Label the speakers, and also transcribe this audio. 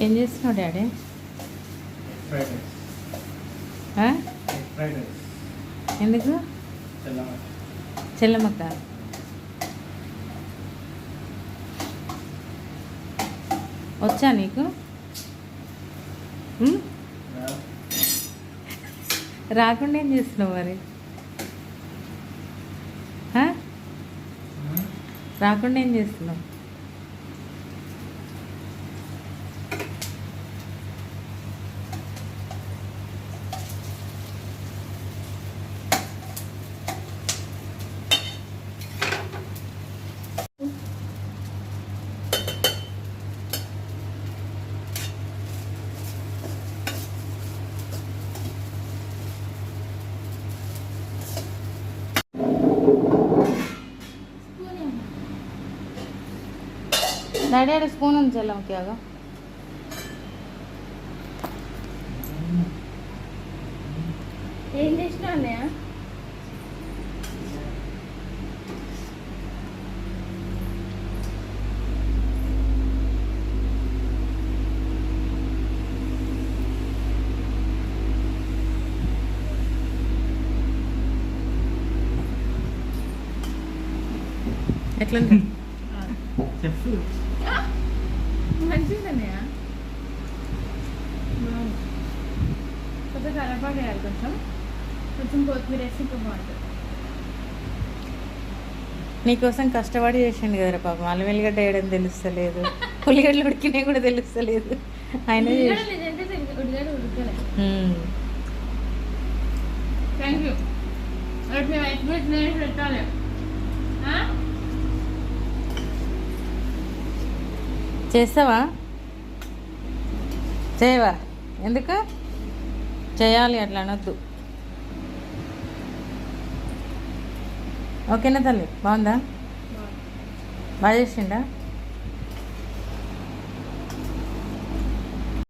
Speaker 1: ఏం చేస్తున్నావు డాడీ? ఎందుకు? చెల్లమ్మక్క వచ్చా నీకు? రాకుండా ఏం చేస్తున్నావు మరి? రాకుండా ఏం చేస్తున్నావు? డాడీ అక్కడ స్పూన్ ఉంది చెల్లమ్మకి. ఆగా
Speaker 2: ఏం చేసినా అన్నయ్య?
Speaker 1: ఎట్లుంది
Speaker 3: చెప్పు.
Speaker 2: మంచిదన్నయ్య. కొద్దిగా కలపాకు వేయాలి, కొంచెం కొంచెం కొత్తిమీర వేసి ఇంకా బాగుంటుంది.
Speaker 1: నీకోసం కష్టపడి చేసిండు కదరా పాపం. అల్లం వెల్లిగడ్డ వేయడం తెలుస్తలేదు, ఉల్లిగడ్డలు ఉడికినాయి కూడా తెలుస్తలేదు. ఆయన
Speaker 2: థ్యాంక్ యూ. పెట్టాలి.
Speaker 1: చేస్తావా? చేయవా? ఎందుకు చేయాలి? అట్లా అనొద్దు. ఓకేనా తల్లి? బాగుందా? బాగా చేసిండా?